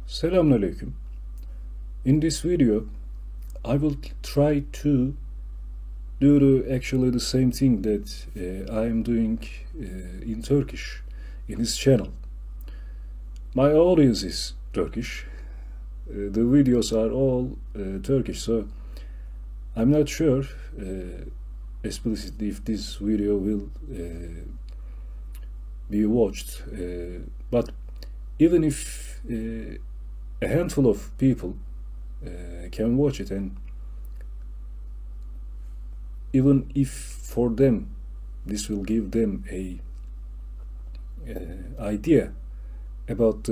Selamünaleyküm. In this video, I will try to do actually the same thing that I am doing in Turkish in this channel. My audience is Turkish. The videos are all Turkish, so I'm not sure explicitly if this video will be watched, but even if a handful of people can watch it, and even if for them this will give them a idea about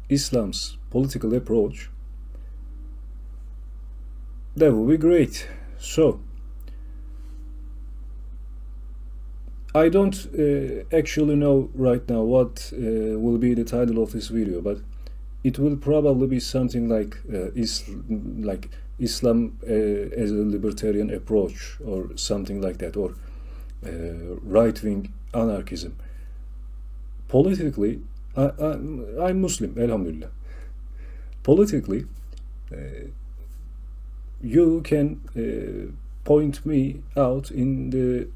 Islam's political approach, that would be great. So I don't actually know right now what will be the title of this video, but it will probably be something like Islam as a libertarian approach, or something like that, or right-wing anarchism. Politically, I'm Muslim, Elhamdulillah. Politically, you can point me out in the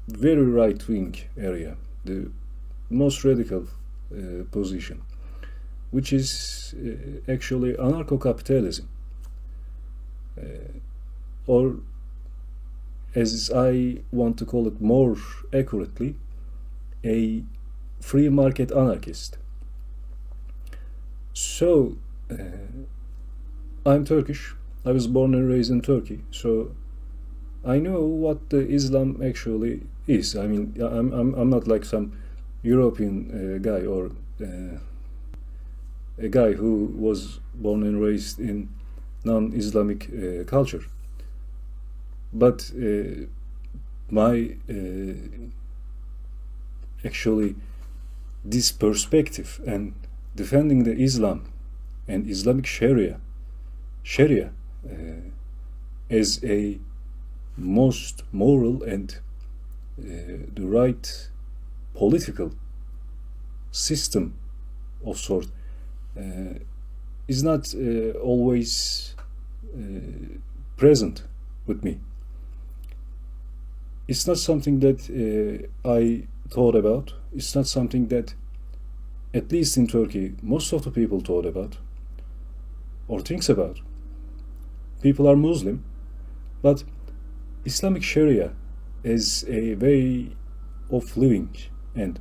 very right-wing area, the most radical position, which is actually anarcho-capitalism, or as I want to call it more accurately, a free market anarchist. So I'm Turkish. I was born and raised in Turkey, so I know what the Islam actually is. I mean, I'm not like some European guy, or a guy who was born and raised in non-Islamic culture. But my actually this perspective and defending the Islam and Islamic Sharia as a most moral and the right political system of sort is not always present with me. It's not something that I thought about. It's not something that, at least in Turkey, most of the people thought about or thinks about. People are Muslim, but Islamic Sharia is a way of living and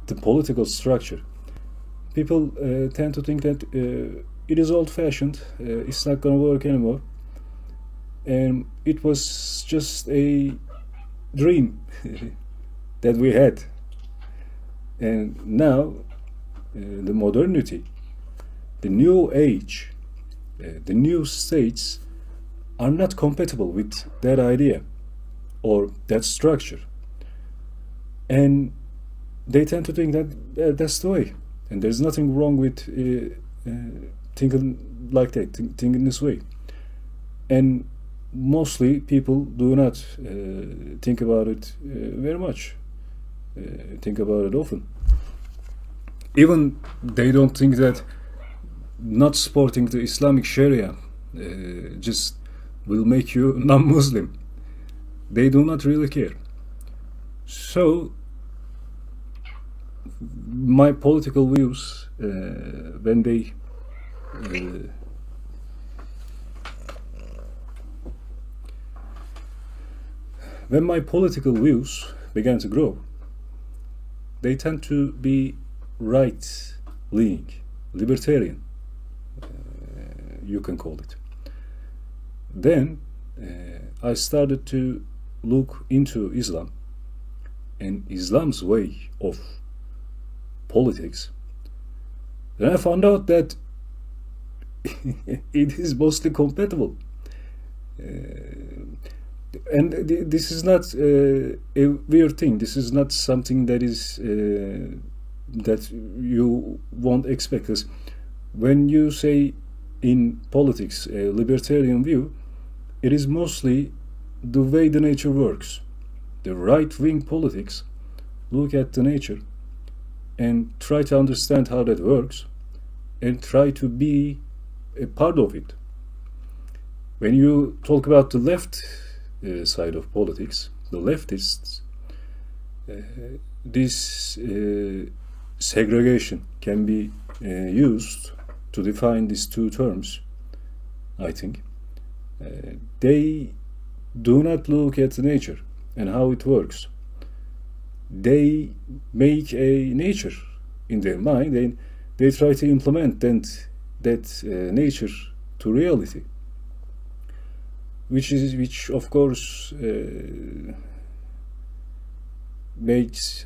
the political structure. People tend to think that it is old-fashioned, it's not going to work anymore, and it was just a dream that we had. And now the modernity, the new age, the new states are not compatible with that idea or that structure, and they tend to think that that's the way, and there's nothing wrong with thinking like that, thinking this way. And mostly people do not think about it very much, think about it often. Even they don't think that not supporting the Islamic Sharia just will make you non-Muslim. They do not really care. So my political views, when my political views began to grow, they tend to be right-leaning, libertarian, you can call it. Then I started to look into Islam and Islam's way of politics. Then I found out that it is mostly compatible. And this is not a weird thing. This is not something that is that you won't expect. Because when you say in politics a libertarian view, it is mostly the way the nature works. The right-wing politics look at the nature and try to understand how that works, and try to be a part of it. When you talk about the left side of politics, the leftists, this segregation can be used to define these two terms, I think. They do not look at nature and how it works. They make a nature in their mind and they try to implement that nature to reality, which of course makes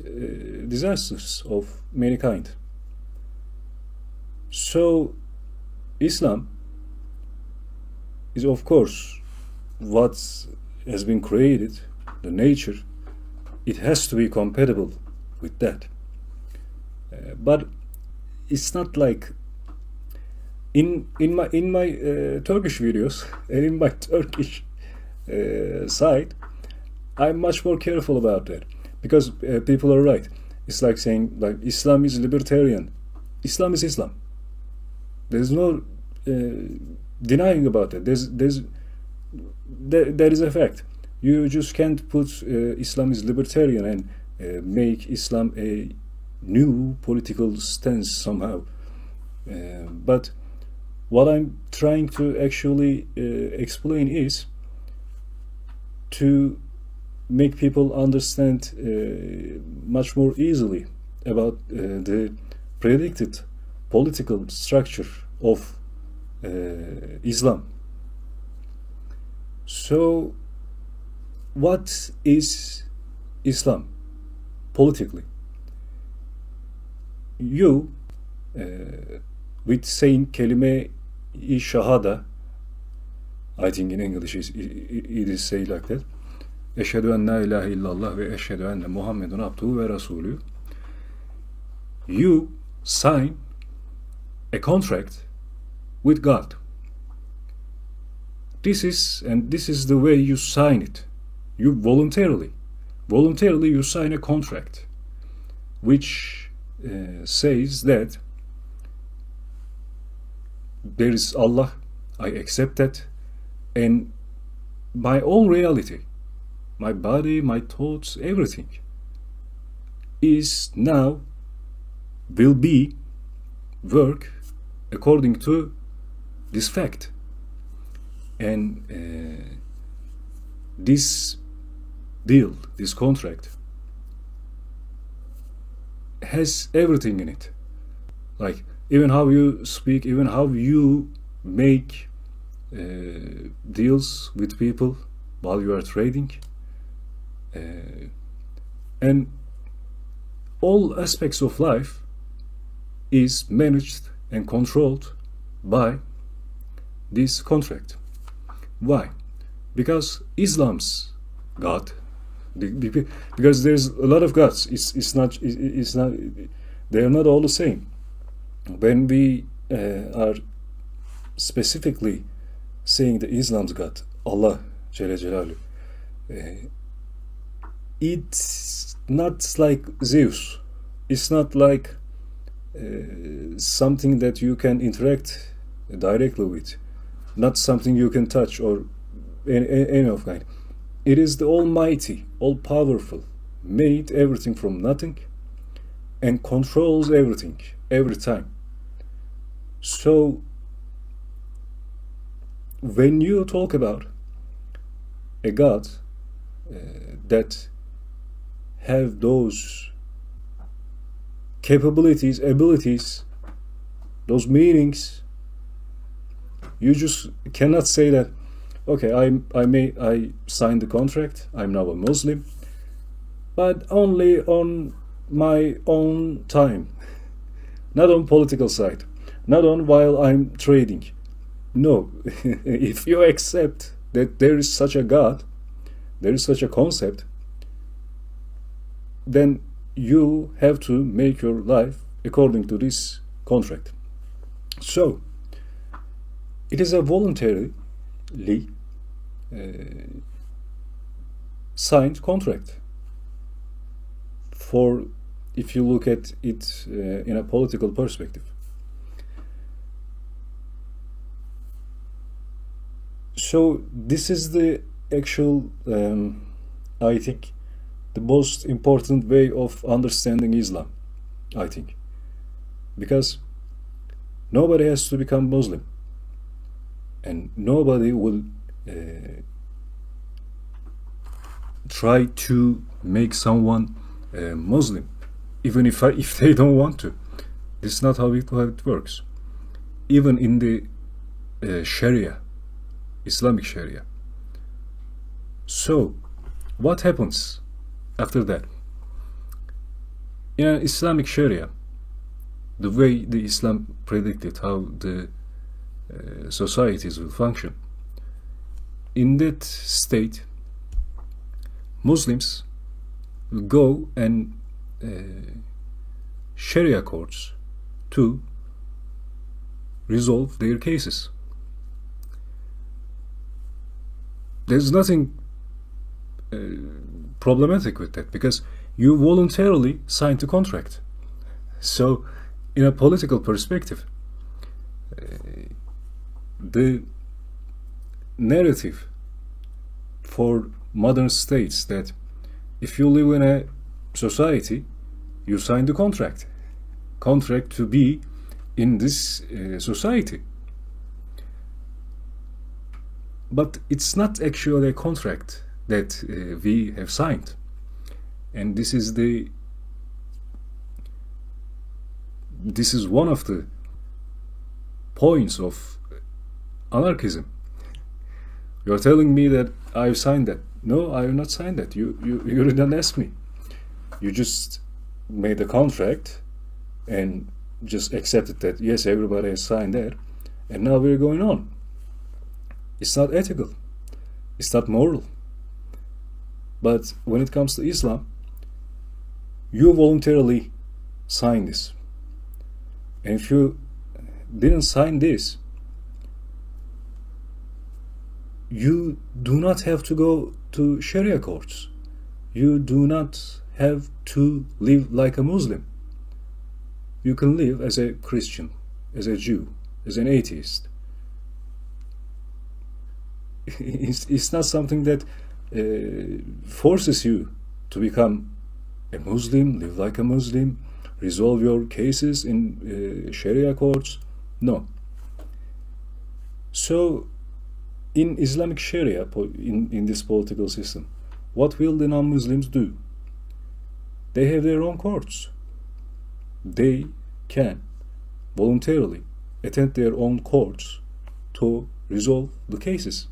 disasters of many kind. So Islam is of course what has been created, the nature. It has to be compatible with that. But it's not like in my Turkish videos and in my Turkish side, I'm much more careful about that, because people are right. It's like saying like Islam is libertarian. Islam is Islam. There's no denying about that. There is a fact. You just can't put Islam is libertarian and make Islam a new political stance somehow. But what I'm trying to actually explain is to make people understand much more easily about the predicted political structure of Islam. So, what is Islam politically? You, with saying kelime-i şahada, I think in English it is said like that, eşhedü en la ilahe illallah ve eşhedü enne Muhammedun abduhu ve rasulü, you sign a contract with God. This is the way you sign it. You voluntarily you sign a contract which says that there is Allah, I accept that, and my whole reality, my body, my thoughts, everything is now will be work according to this fact. And this deal, this contract, has everything in it. Like even how you speak, even how you make deals with people while you are trading, and all aspects of life is managed and controlled by this contract. Why? Because Islam's God, because there's a lot of gods. It's not. They are not all the same. When we are specifically saying the Islam's God, Allah Jelle Jalaluhu, it's not like Zeus. It's not like something that you can interact directly with. Not something you can touch or any of kind. It is the Almighty, all-powerful, made everything from nothing and controls everything, every time. So, when you talk about a God that have those capabilities, abilities, those meanings, you just cannot say that, okay, I signed the contract, I'm now a Muslim, but only on my own time, not on political side, not on while I'm trading. No, if you accept that there is such a God, there is such a concept, then you have to make your life according to this contract. So, it is a voluntarily signed contract. For if you look at it in a political perspective, So this is the actual, I think, the most important way of understanding Islam, I think. Because nobody has to become Muslim. And nobody will try to make someone Muslim, even if they don't want to. This is not how it works. Even in the Sharia, Islamic Sharia. So, what happens after that? In an Islamic Sharia, the way the Islam predicted how the societies will function, in that state, Muslims will go and Sharia courts to resolve their cases. There's nothing problematic with that, because you voluntarily signed the contract. So, in a political perspective, the narrative for modern states that if you live in a society, you sign the contract to be in this society. But it's not actually a contract that we have signed. And this is one of the points of anarchism. You're telling me that I've signed that. No, I have not signed that. You didn't ask me. You just made a contract and just accepted that, yes, everybody has signed that, and now we're going on. It's not ethical. It's not moral. But when it comes to Islam, you voluntarily sign this. And if you didn't sign this, you do not have to go to Sharia courts. You do not have to live like a Muslim. You can live as a Christian, as a Jew, as an atheist. It's not something that forces you to become a Muslim, live like a Muslim, resolve your cases in Sharia courts. No. So, in Islamic Sharia, in this political system, what will the non-Muslims do? They have their own courts. They can voluntarily attend their own courts to resolve the cases.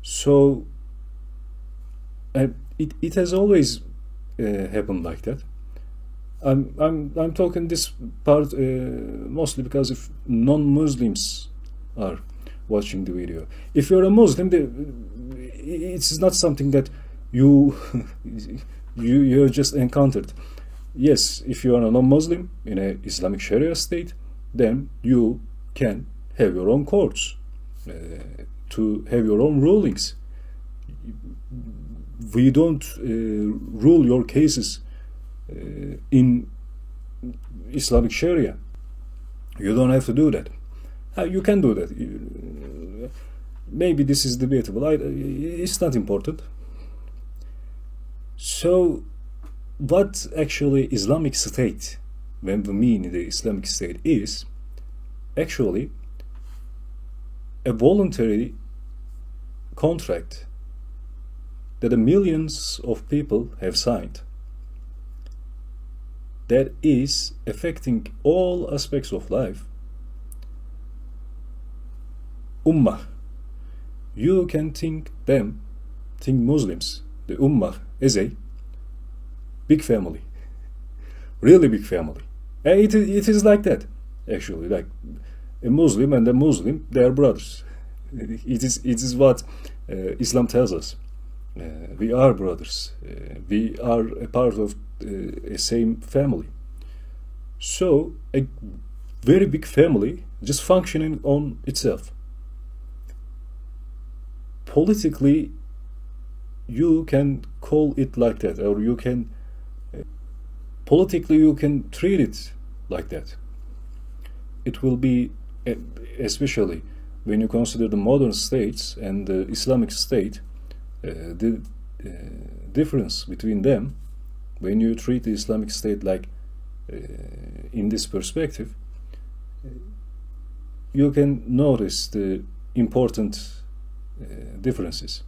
So, it has always happened like that. I'm talking this part mostly because if non-Muslims are watching the video. If you're a Muslim, it's not something that you just encountered. Yes, if you are a non-Muslim in an Islamic Sharia state, then you can have your own courts, to have your own rulings. We don't rule your cases in Islamic Sharia. You don't have to do that. You can do that. Maybe this is debatable. It's not important. So, what actually Islamic State, when we mean the Islamic State, is actually a voluntary contract that the millions of people have signed, that is affecting all aspects of life. Ummah. You can think Muslims, the Ummah, as a big family. Really big family. And it is like that, actually. Like a Muslim and a Muslim, they are brothers. It is what Islam tells us. We are brothers. We are a part of a same family. So, a very big family just functioning on itself. Politically, you can call it like that, or you can politically you can treat it like that. It will be, especially when you consider the modern states and the Islamic state, the difference between them, when you treat the Islamic state like in this perspective, you can notice the important differences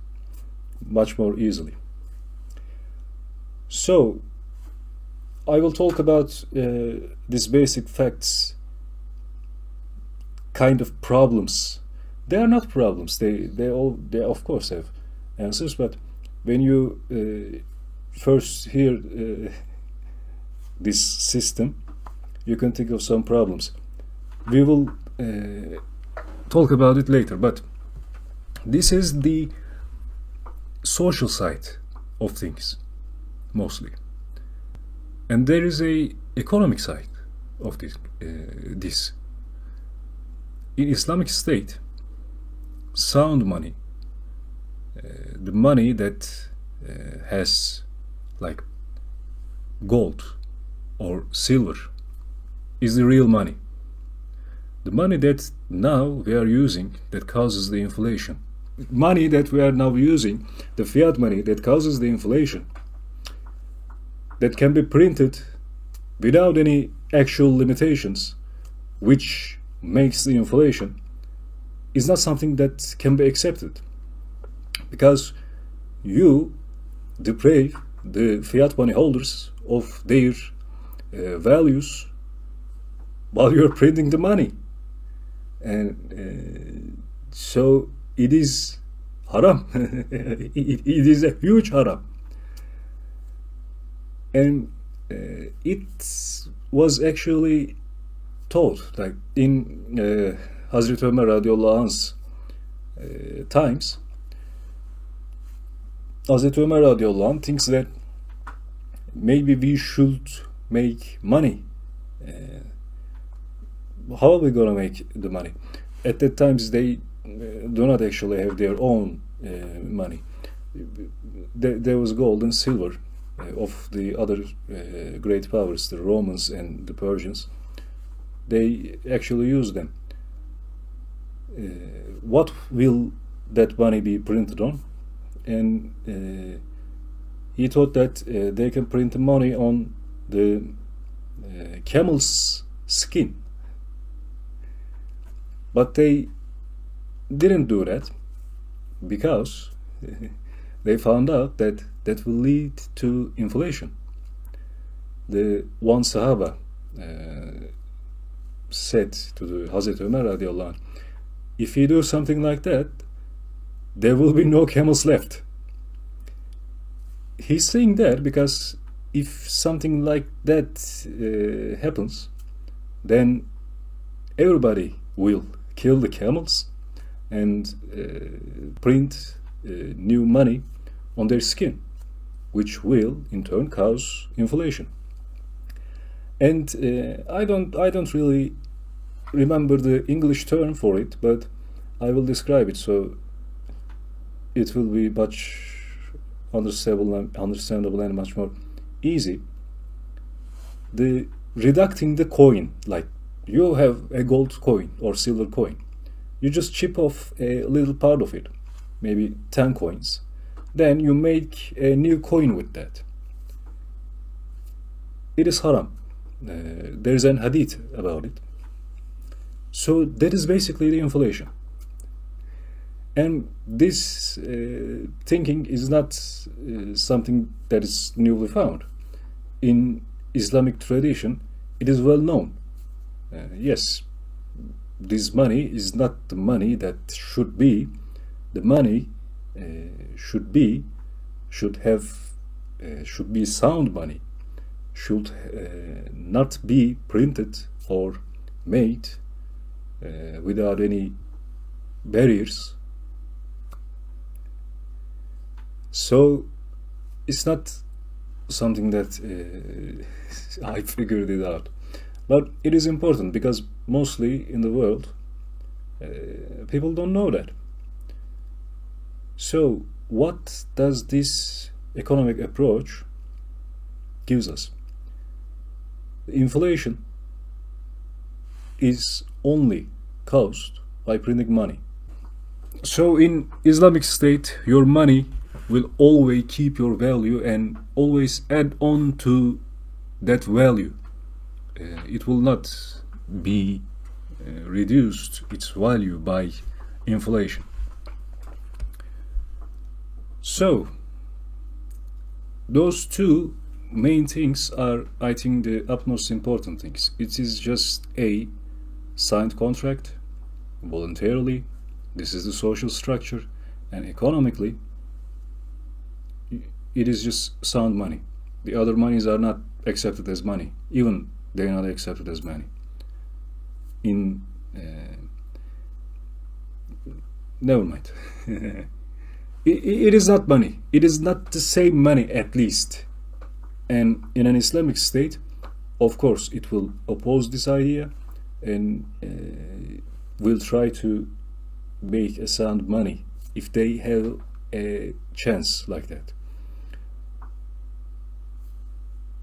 much more easily. So I will talk about these basic facts, kind of problems. They are not problems. They of course have answers, but when you first hear this system, you can think of some problems. We will talk about it later, but this is the social side of things mostly, and there is a economic side of this. In Islamic state, sound money, the money that has like gold or silver, is the real money. The money that now we are using that causes the inflation, money that we are now using, the fiat money that causes the inflation, that can be printed without any actual limitations, which makes the inflation, is not something that can be accepted, because you deprive the fiat money holders of their values while you're printing the money, and so it is haram. it is a huge haram, and it was actually taught like in Hazreti Ömer radıyallahu anh's times. Hazreti Ömer radıyallahu anh thinks that maybe we should make money. How are we gonna make the money? At that times they do not actually have their own money. There was gold and silver of the other great powers, the Romans and the Persians. They actually use them. What will that money be printed on? And he thought that they can print the money on the camel's skin. But they didn't do that because they found out that that will lead to inflation. The one Sahaba said to the Hazreti Ömer radıyallahu anh, if you do something like that, there will be no camels left. He's saying that because if something like that happens, then everybody will kill the camels and print new money on their skin, which will in turn cause inflation. And I don't really remember the English term for it, but I will describe it so it will be much understandable and much more easy. The reducting the coin, like you have a gold coin or silver coin, you just chip off a little part of it, maybe 10 coins, then you make a new coin with that. It is haram. There is an hadith about it. So that is basically the inflation. And this thinking is not something that is newly found. In Islamic tradition, it is well known. Yes, this money is not the money that should be. The money should be sound money. Should not be printed or made without any barriers. So it's not something that I figured it out, but it is important because mostly in the world people don't know that. So what does this economic approach gives us? Inflation is only caused by printing money. So in Islamic State, your money will always keep your value and always add on to that value. It will not be reduced its value by inflation. So those two main things are, I think, the utmost important things. It is just a signed contract voluntarily. This is the social structure, and economically it is just sound money. The other monies are not accepted as money, even they are not accepted as money. Never mind. It is not money. It is not the same money, at least. And in an Islamic state, of course, it will oppose this idea and will try to make a sound money if they have a chance like that.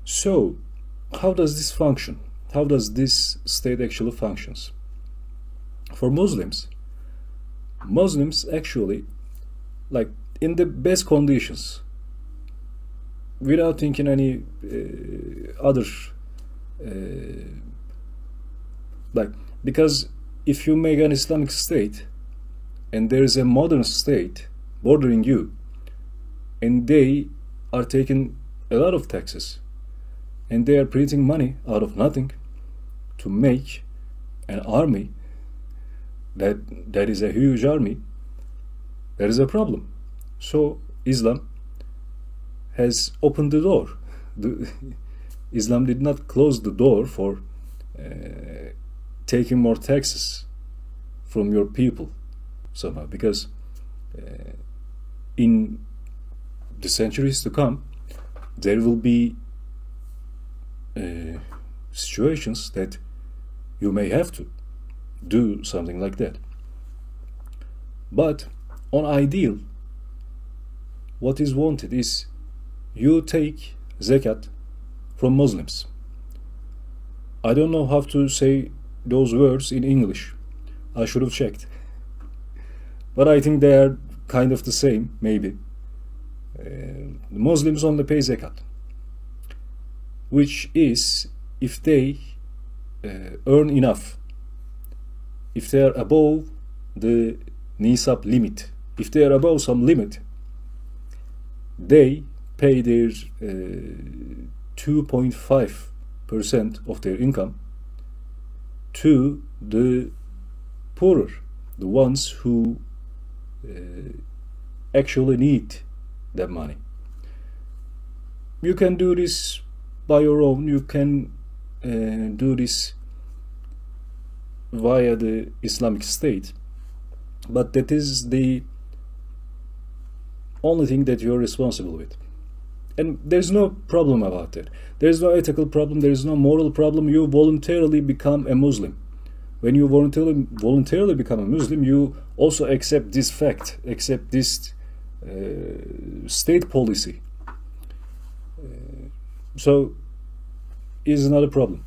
So, how does this function? How does this state actually functions? For Muslims actually, like in the best conditions, without thinking any other, like, because if you make an Islamic state and there is a modern state bordering you, and they are taking a lot of taxes, and they are printing money out of nothing to make an army that is a huge army, there is a problem. So Islam has opened the door. Islam did not close the door for taking more taxes from your people somehow, because in the centuries to come there will be situations that you may have to do something like that. But on ideal, what is wanted is you take zakat from Muslims. I don't know how to say those words in English. I should have checked. But I think they are kind of the same, maybe. The Muslims only pay zakat, which is if they earn enough, if they are above the nisab limit, if they are above some limit, they pay their 2.5% of their income to the poorer, the ones who actually need that money. You can do this by your own. You can do this via the Islamic State, but that is the only thing that you're responsible with. And there's no problem about that. There's no ethical problem. There's no moral problem. You voluntarily become a Muslim. When you voluntarily become a Muslim, you also accept this fact, accept this state policy. So is not a problem.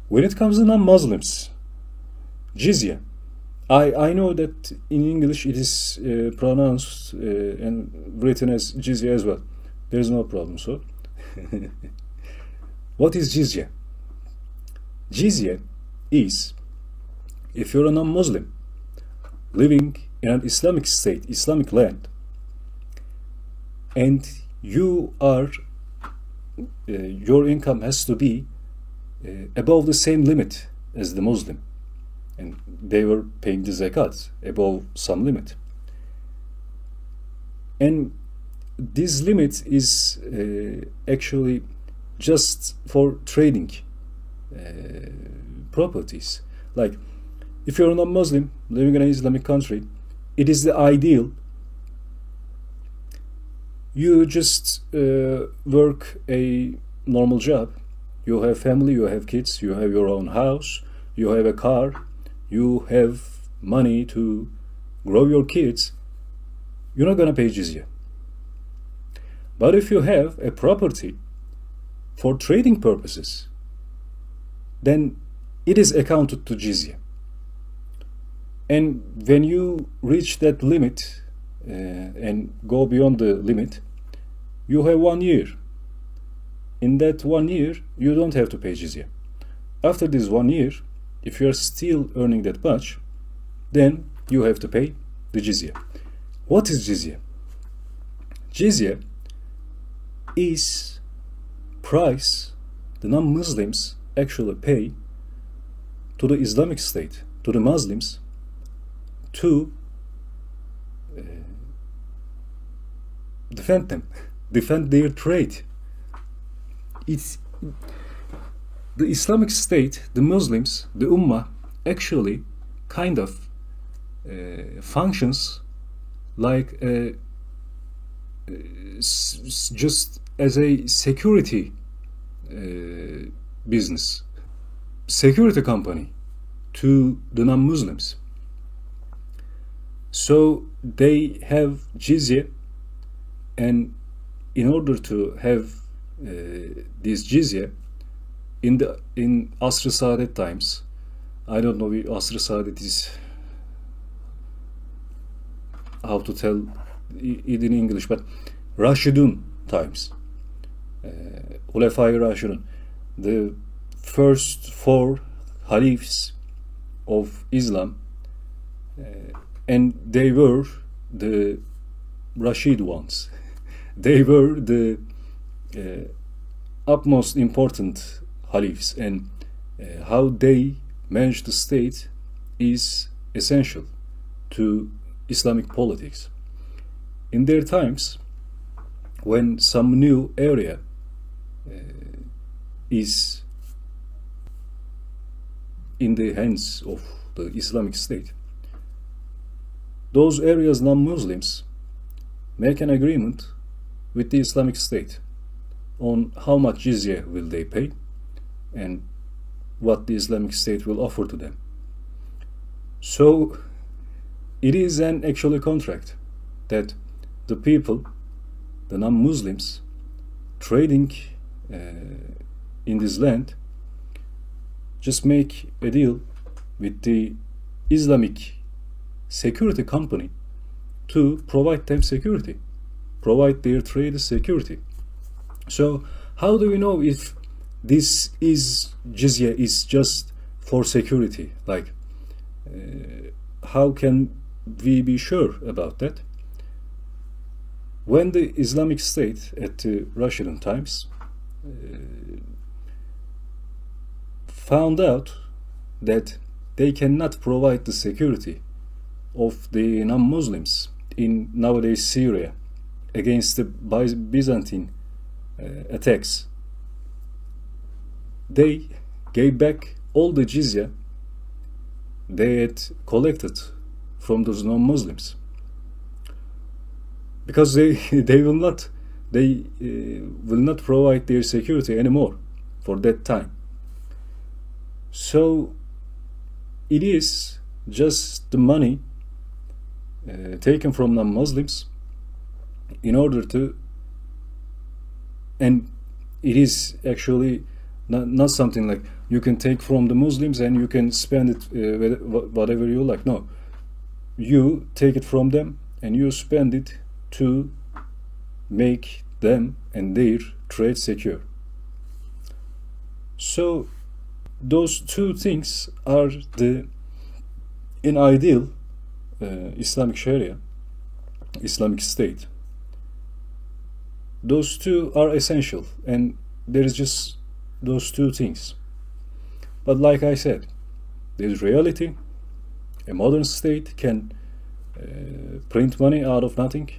When it comes to non-Muslims, jizya. I know that in English it is pronounced and written as jizya as well. There's no problem. So, what is jizya? Jizya is, if you're a non-Muslim living in an Islamic state, Islamic land, and you are, your income has to be above the same limit as the Muslim, and they were paying the zakat above some limit, and this limit is actually just for trading properties. Like, if you're a non-Muslim living in an Islamic country, it is the ideal. You just work a normal job. You have family, you have kids, you have your own house, you have a car, you have money to grow your kids. You're not going to pay jizya. But if you have a property for trading purposes, then it is accounted to jizya. And when you reach that limit and go beyond the limit, you have 1 year. In that 1 year, you don't have to pay jizya. After this 1 year, if you are still earning that much, then you have to pay the jizya. What is jizya? Jizya is price the non-Muslims actually pay to the Islamic State, to the Muslims, to defend them, defend their trade. It's the Islamic State, the Muslims, the Ummah, actually kind of functions like just as a security business, security company to the non-Muslims. So they have jizya, and in order to have this jizya, in Asr-ı Saadet times, I don't know if Asr-ı Saadet is how to tell it in English, but Rashidun times, Hulefai Rashidun, the first 4 caliphs of Islam, and they were the Rashid ones. They were the utmost important caliphs, and how they manage the state is essential to Islamic politics. In their times, when some new area is in the hands of the Islamic State, those areas non-Muslims make an agreement with the Islamic State on how much jizya will they pay and what the Islamic State will offer to them. So it is an actual contract that the people, the non-Muslims, trading in this land, just make a deal with the Islamic security company to provide them security, provide their trade security. So how do we know if this is jizya is just for security? Like, how can we be sure about that? When the Islamic State at the Rashidun times found out that they cannot provide the security of the non-Muslims in nowadays Syria against the Byzantine attacks, they gave back all the jizya they had collected from those non-Muslims, because they will not provide their security anymore for that time. So it is just the money taken from non-Muslims in order to, and it is actually not something like you can take from the Muslims and you can spend it whatever you like. No, you take it from them and you spend it to make them and their trade secure. So those two things are in ideal Islamic Sharia, Islamic State. Those two are essential, and there is just those two things. But like I said, there's reality. A modern state can print money out of nothing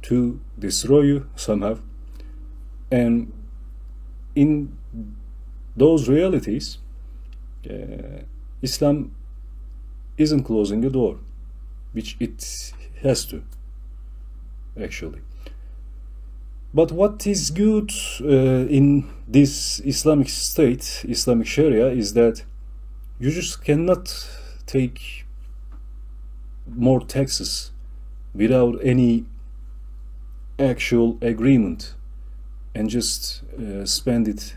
to destroy you somehow, and in those realities, Islam isn't closing the door, which it has to, actually. But what is good in this Islamic State, Islamic Sharia, is that you just cannot take more taxes without any actual agreement and just spend it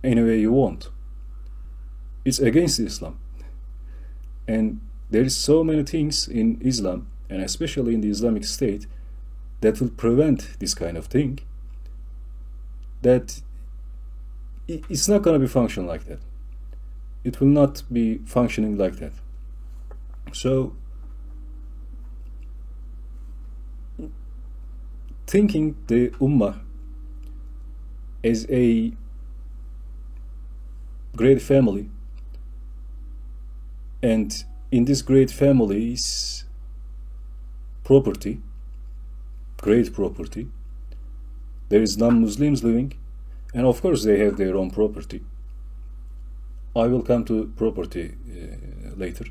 any way you want. It's against Islam. And there is so many things in Islam, and especially in the Islamic State, that will prevent this kind of thing, that it's not going to be functioning like that. It will not be functioning like that. So, thinking the Ummah as a great family, and in this great family's property, great property, there is non-Muslims living, and of course they have their own property. I will come to property later.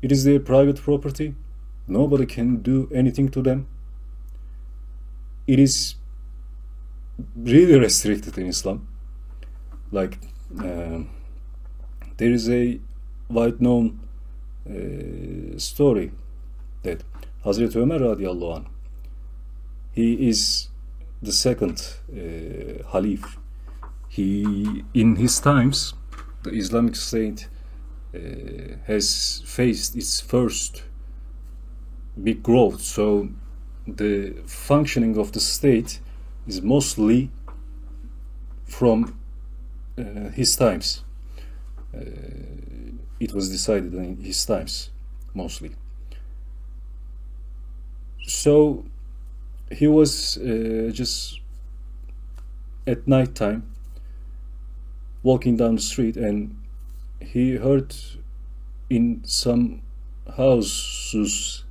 It is their private property. Nobody can do anything to them. It is really restricted in Islam. Like, there is a wide-known story that Hazreti Ömer radiallahu anh, he is the second Halif. He, in his times, the Islamic State has faced its first big growth. So the functioning of the state is mostly from his times. It was decided in his times, mostly. So he was just at night time walking down the street, and he heard in some houses,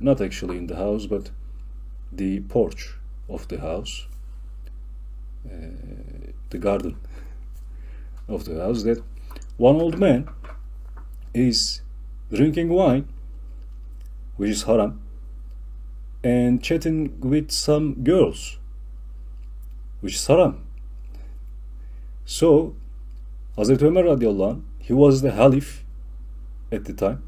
not actually in the house, but the porch of the house, the garden of the house, that one old man is drinking wine, which is haram, and chatting with some girls, which is haram. So Hazreti Ömer radiallahu anh, he was the Halif at the time,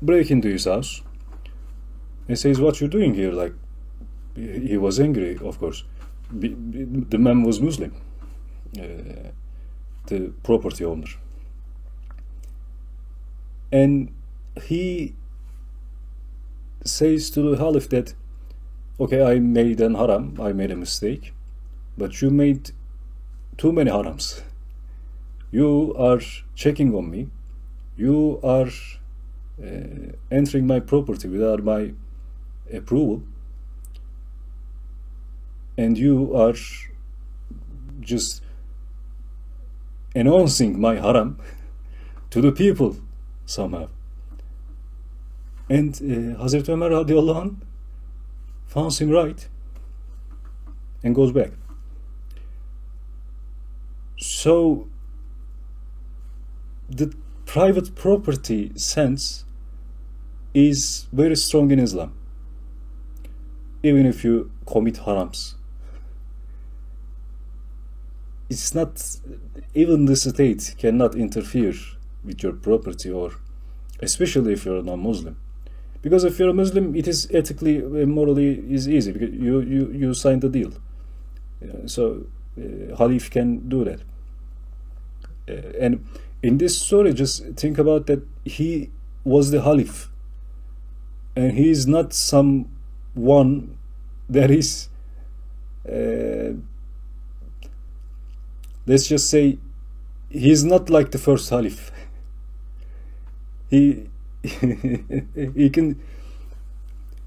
break into his house and says, "What you doing here?" Like, he was angry, of course. The man was Muslim, the property owner, and he says to the Halif that, "Okay, I made an haram, I made a mistake, but you made too many harams. You are checking on me. You are entering my property without my approval, and you are just announcing my haram to the people somehow." And Hazreti Ömer radiallahu anh finds him right and goes back. So the private property sense is very strong in Islam, even if you commit harams. It's not, even the state cannot interfere with your property, or especially if you're a non-Muslim. Because if you're a Muslim, it is ethically and morally is easy, because you signed the deal. So Halif can do that. And in this story, just think about that he was the Halif, and he is not someone that is, let's just say, he is not like the first Halif.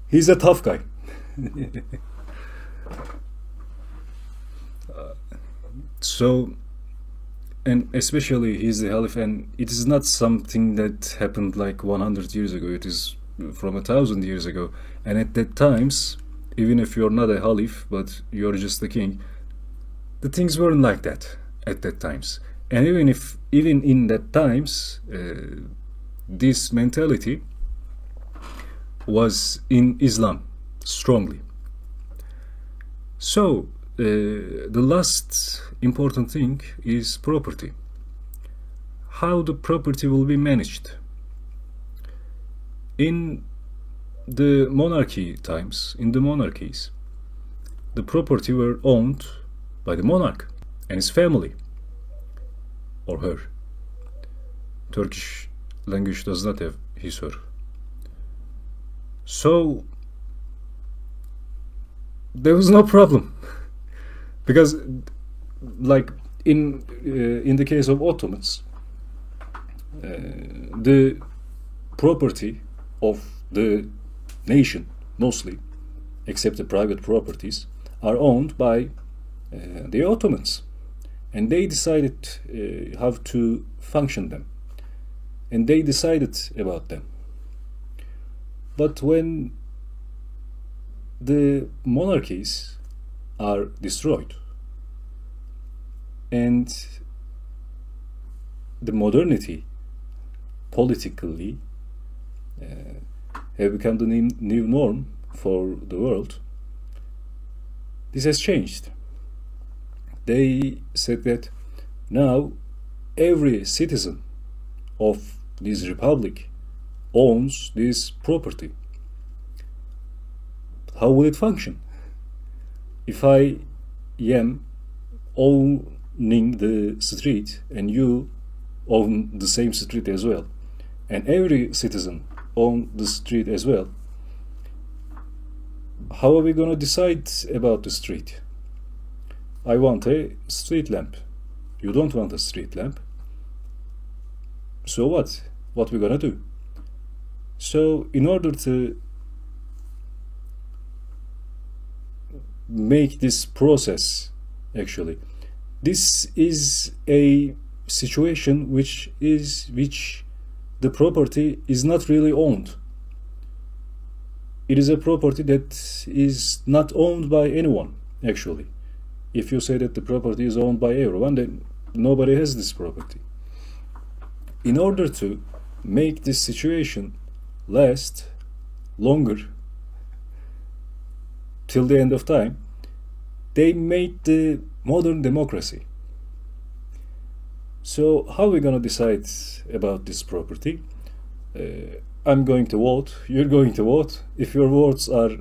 He's a tough guy. So, and especially he's the Halif, and it is not something that happened like 100 years ago. It is from 1,000 years ago. And at that times, even if you're not a Halif, but you're just the king, the things weren't like that at that times. And even in that times, this mentality was in Islam strongly. So the last important thing is property. How the property will be managed. In the monarchy times, in the monarchies, the property were owned by the monarch and his family, or her. Turkish language does not have his, her. So there was no problem because, like in the case of Ottomans, the property of the nation, mostly, except the private properties, are owned by the Ottomans, and they decided how to function them, and they decided about them. But when the monarchies are destroyed and the modernity politically have become the new norm for the world, this has changed. They said that now every citizen of this republic owns this property. How will it function? If I am owning the street and you own the same street as well, and every citizen owns the street as well, how are we going to decide about the street? I want a street lamp. You don't want a street lamp. So what? What we going to do? So in order to make this process, actually, this is a situation which the property is not really owned. It is a property that is not owned by anyone, actually. If you say that the property is owned by everyone, then nobody has this property. In order to make this situation last longer till the end of time, they made the modern democracy. So how are we going to decide about this property? I'm going to vote, you're going to vote. If your votes are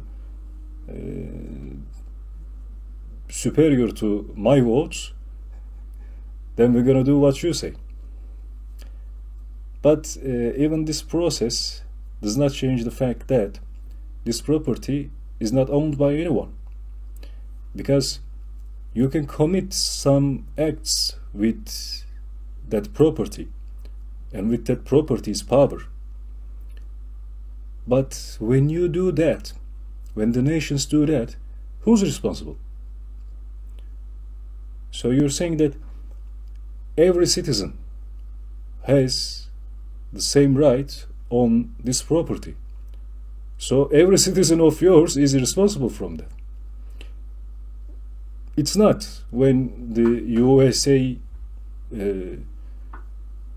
superior to my votes, then we're going to do what you say. But even this process does not change the fact that this property is not owned by anyone, because you can commit some acts with that property and with that property's power. But when you do that, when the nations do that, who's responsible? So you're saying that every citizen has the same right on this property. So every citizen of yours is responsible from that. It's not. When the USA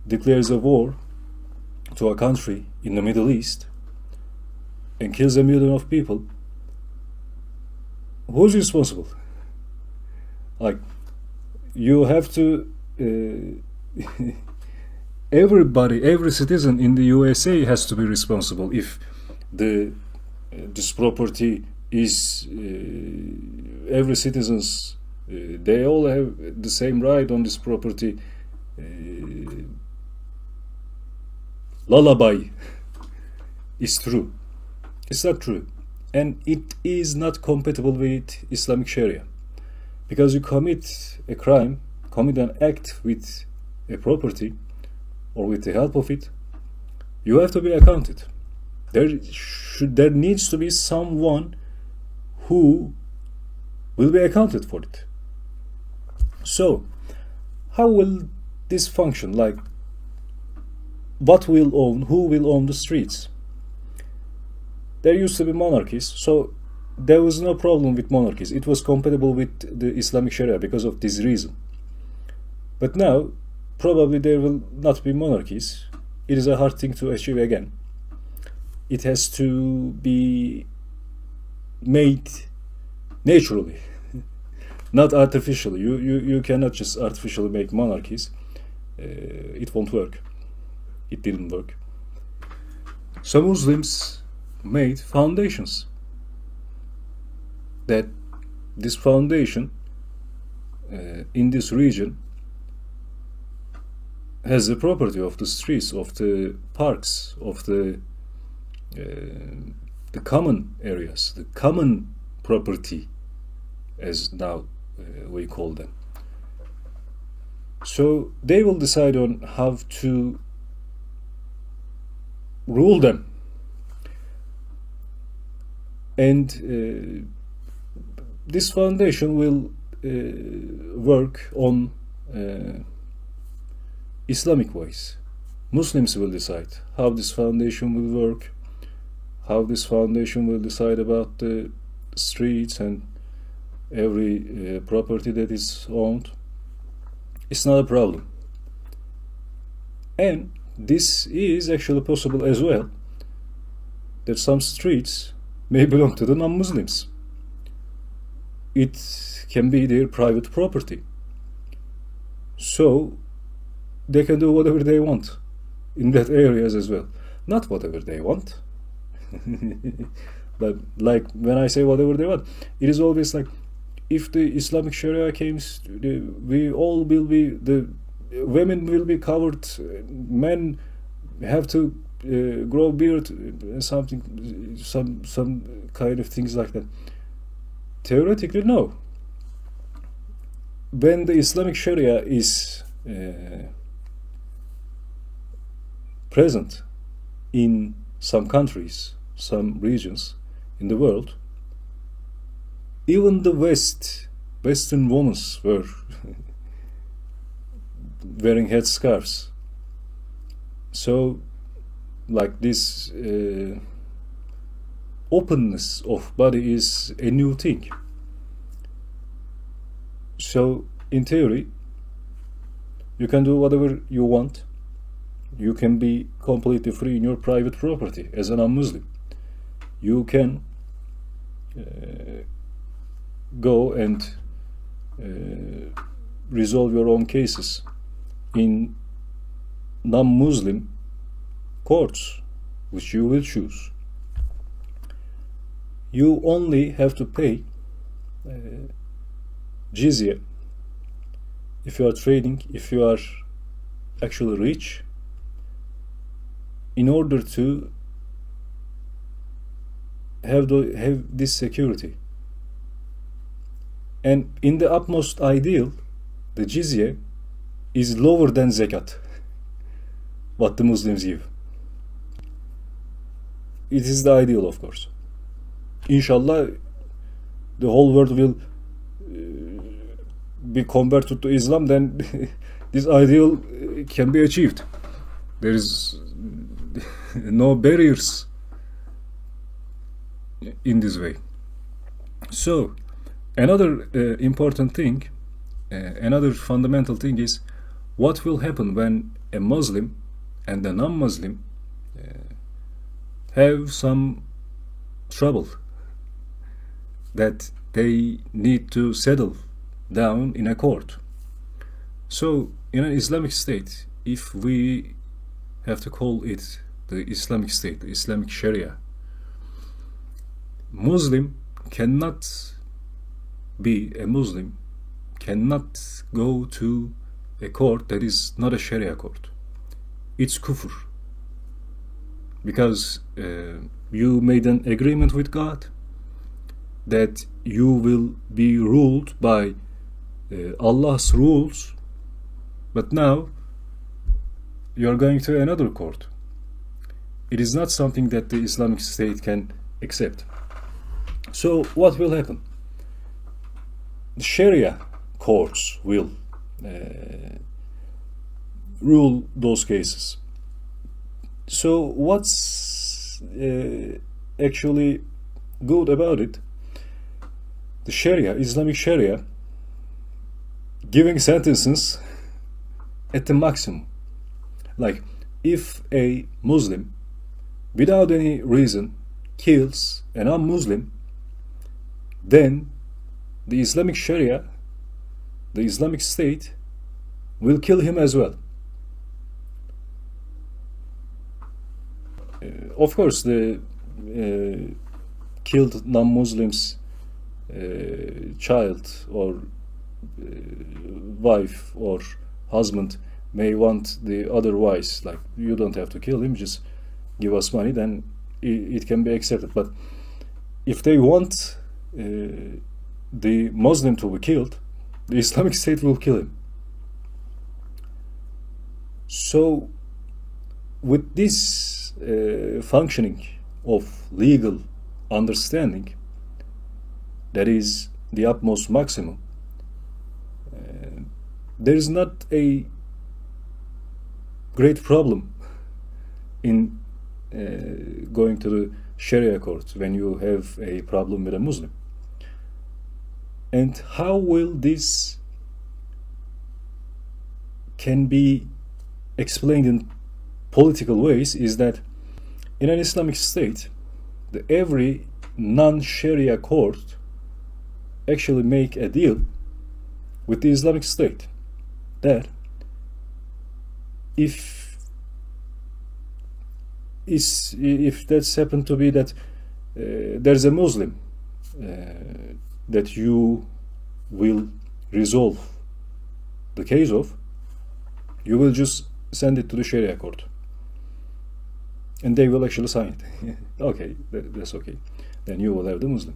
declares a war to a country in the Middle East and kills 1 million of people, who's responsible? Like, you have to everybody, every citizen in the USA has to be responsible if this property is every citizen's. They all have the same right on this property. Lullaby is true. It's not true, and it is not compatible with Islamic Sharia, because you commit a crime, commit an act with a property or with the help of it, you have to be accounted. There needs to be someone who will be accounted for it. So how will this function? Like, what will own, who will own the streets? There used to be monarchies, so there was no problem with monarchies. It was compatible with the Islamic Sharia because of this reason. But now, probably there will not be monarchies. It is a hard thing to achieve again. It has to be made naturally, not artificially. You cannot just artificially make monarchies. It won't work. It didn't work. So Muslims made foundations. That this foundation in this region has the property of the streets, of the parks, of the common areas, the common property, as now we call them. So they will decide on how to rule them. And this foundation will work on Islamic ways. Muslims will decide how this foundation will work, how this foundation will decide about the streets and every property that is owned. It's not a problem. And this is actually possible as well, that some streets may belong to the non-Muslims. It can be their private property. So they can do whatever they want in that areas as well. Not whatever they want. But like when I say whatever they want, it is always like, if the Islamic Sharia comes, we all will be, the women will be covered, men have to grow beard, something, some kind of things like that. Theoretically, no. When the Islamic Sharia is present in some countries, some regions in the world, even the Western women were wearing headscarves. So, like this openness of body is a new thing. So, in theory, you can do whatever you want. You can be completely free in your private property as a non-Muslim. You can go and resolve your own cases in non-Muslim courts, which you will choose. You only have to pay jizya if you are trading, if you are actually rich, in order to have this security. And in the utmost ideal, the jizya is lower than zakat, what the Muslims give. It is the ideal, of course. Inshallah, the whole world will be converted to Islam, then this ideal can be achieved. There is no barriers in this way. So, another important thing, another fundamental thing is what will happen when a Muslim and a non-Muslim have some trouble that they need to settle down in a court. So, in an Islamic state, if we have to call it the Islamic state, the Islamic Sharia, Muslim cannot be a Muslim, cannot go to a court that is not a Sharia court. It's kufr. Because you made an agreement with God that you will be ruled by Allah's rules, but now you are going to another court. It is not something that the Islamic State can accept. So what will happen? The Sharia courts will rule those cases. So what's actually good about it? The Sharia, Islamic Sharia, giving sentences at the maximum. Like, if a Muslim, without any reason, kills a non-Muslim, then the Islamic Sharia, the Islamic State, will kill him as well. Of course, the killed non-Muslims' child or wife or husband may want the otherwise, like you don't have to kill him, just give us money, then it can be accepted. But if they want the Muslim to be killed, the Islamic State will kill him. So with this functioning of legal understanding, that is the utmost maximum, there is not a great problem in going to the Sharia court when you have a problem with a Muslim. And how will this can be explained in political ways is that in an Islamic state, every non-Sharia court actually make a deal with the Islamic State that if that's happened to be that there's a Muslim that you will resolve the case of, you will just send it to the Sharia court and they will actually sign it. Okay, that's okay. Then you will have the Muslim.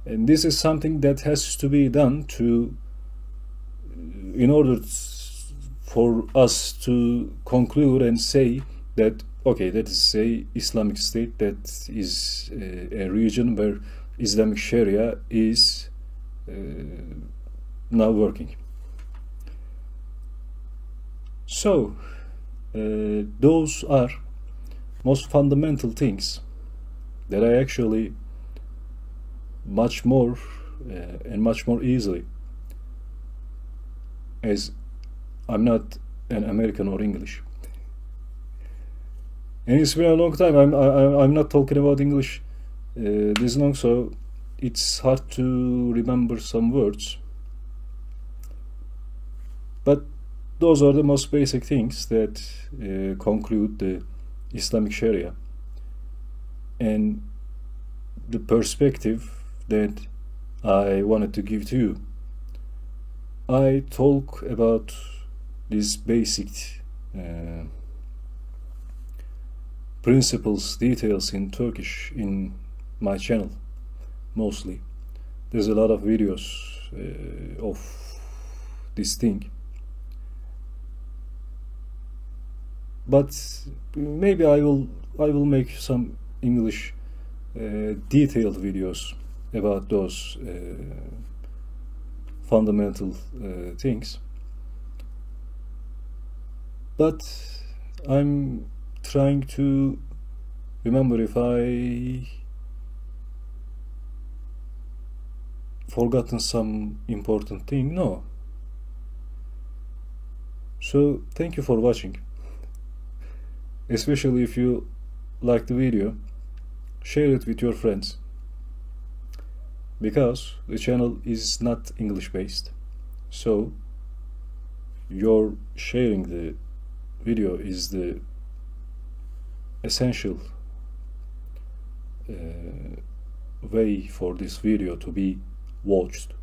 And this is something that has to be done in order for us to conclude and say that, okay, that is a Islamic State, that is a region where Islamic Sharia is now working. So those are most fundamental things that I actually much more and much more easily, as I'm not an American or English, and it's been a long time. I'm not talking about English this long, so it's hard to remember some words. But those are the most basic things that conclude the Islamic Sharia and the perspective that I wanted to give to you. I talk about these basic principles, details in Turkish in my channel mostly. There's a lot of videos of this thing, but maybe I will make some English detailed videos about those fundamental things. But I'm trying to remember if I forgotten some important thing. No. So thank you for watching. Especially if you like the video, share it with your friends, because the channel is not English based, so your sharing the video is the essential way for this video to be watched.